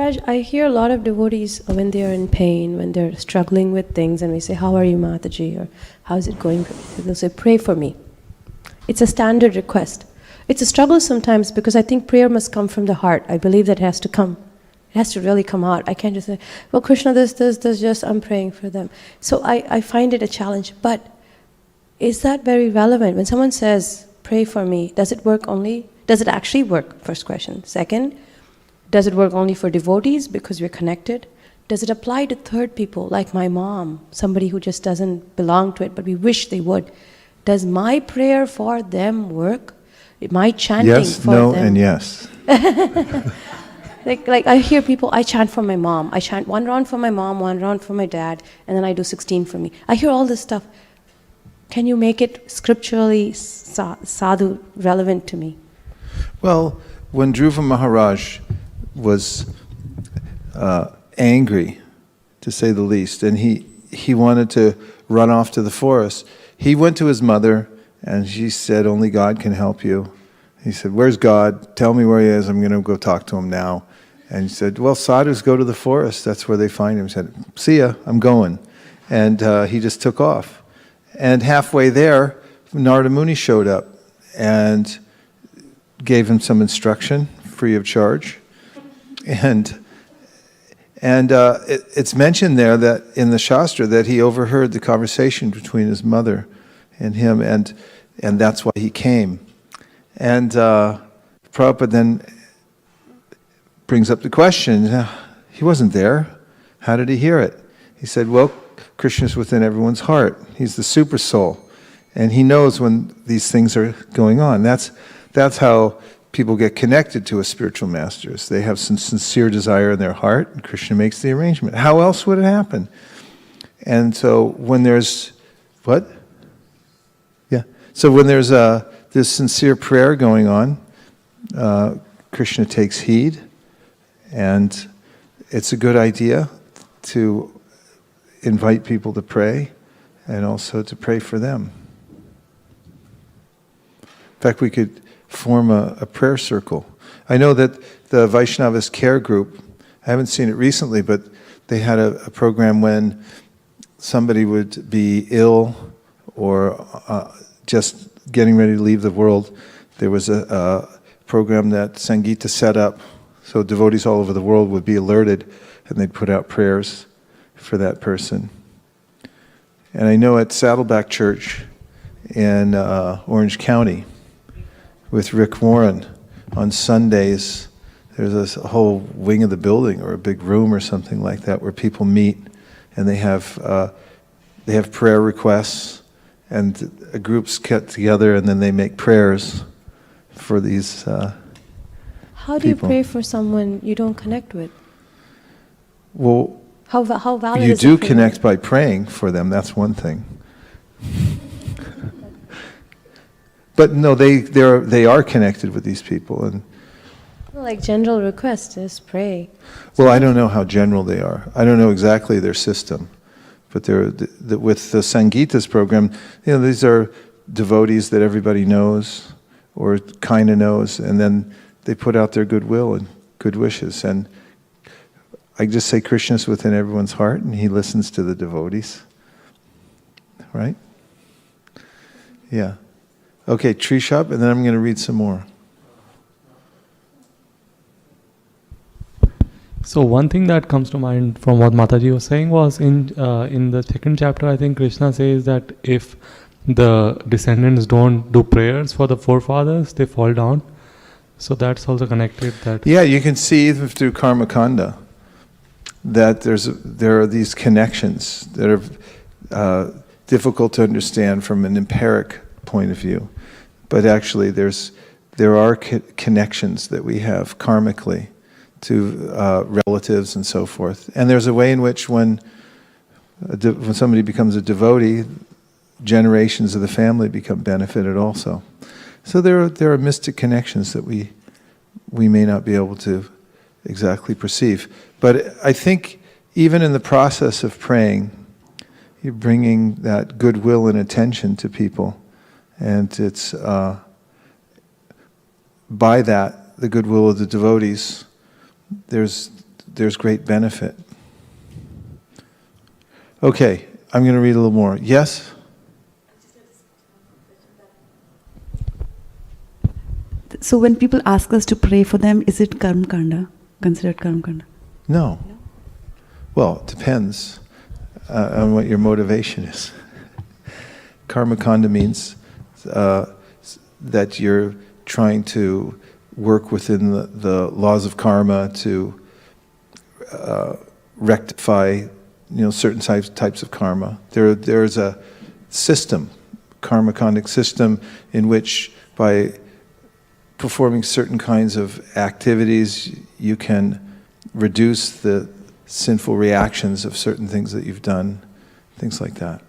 Maharaj, I hear a lot of devotees when they are in pain, when they're struggling with things, and we say, "How are you, Mataji?" or "How's it going?" They'll say, "Pray for me." It's a standard request. It's a struggle sometimes because I think prayer must come from the heart. I believe that it has to come. It has to really come out. I can't just say, "Well, Kṛṣṇa, this, just I'm praying for them." So I find it a challenge. But is that very relevant? When someone says, "Pray for me," does it work only? Does it actually work? First question. Second, does it work only for devotees because we're connected? Does it apply to third people, like my mom, somebody who just doesn't belong to it, but we wish they would? Does my prayer for them work? My chanting yes, for no, them? and yes. Like I hear people, I chant for my mom. I chant 1 round for my mom, 1 round for my dad, and then I do 16 for me. I hear all this stuff. Can you make it scripturally sadhu relevant to me? Well, when Dhruva Maharaj was angry, to say the least, and he wanted to run off to the forest, he went to his mother and she said, "Only God can help you." He said, "Where's God? Tell me where he is. I'm going to go talk to him now." And he said, "Well, sadhus go to the forest. That's where they find him." He said, "See ya, I'm going." And he just took off. And halfway there, Narada Muni showed up and gave him some instruction, free of charge. And it's mentioned there that in the Shastra that he overheard the conversation between his mother and him, and that's why he came. And Prabhupada then brings up the question, he wasn't there. How did he hear it? He said, well, Krishna is within everyone's heart. He's the super soul. And he knows when these things are going on. That's how people get connected to a spiritual master. They have some sincere desire in their heart, and Krishna makes the arrangement. How else would it happen? And so when there's, what? Yeah. So when there's this sincere prayer going on, Krishna takes heed, and it's a good idea to invite people to pray, and also to pray for them. In fact, we could form a prayer circle. I know that the Vaishnavas Care Group, I haven't seen it recently, but they had a program when somebody would be ill or just getting ready to leave the world. There was a program that Sangeeta set up, so devotees all over the world would be alerted, and they'd put out prayers for that person. And I know at Saddleback Church in Orange County, with Rick Warren, on Sundays, there's a whole wing of the building or a big room or something like that where people meet, and they have prayer requests, and groups get together and then they make prayers for these How do you pray for someone you don't connect with? Well, how valid you is do it for connect you? by praying for them, that's one thing. But no, they are connected with these people, and like general request is pray. well, I don't know how general they are. I don't know exactly their system, but they're with the Sangeeta's program. These are devotees that everybody knows or kind of knows, and then they put out their goodwill and good wishes. And I just say Krishna's within everyone's heart, and he listens to the devotees, right? Yeah. Okay, Trishab, and then I'm going to read some more. So one thing that comes to mind from what Mataji was saying was in the second chapter, I think Krishna says that if the descendants don't do prayers for the forefathers, they fall down. So that's also connected. Yeah, you can see through Karma Kanda that there are these connections that are difficult to understand from an empiric point of view. But actually there are connections that we have karmically to relatives and so forth. And there's a way in which when somebody becomes a devotee, generations of the family become benefited also. So there are mystic connections that we may not be able to exactly perceive. But I think even in the process of praying, you're bringing that goodwill and attention to people. And it's by that, the goodwill of the devotees, there's there's great benefit. Okay, I'm going to read a little more. Yes? So when people ask us to pray for them, is it karma kanda? Considered karma kanda? No. Well, it depends on what your motivation is. Karma kanda means that you're trying to work within the laws of karma to rectify, certain types of karma. There's a system, karma kandic system, in which by performing certain kinds of activities, you can reduce the sinful reactions of certain things that you've done, things like that.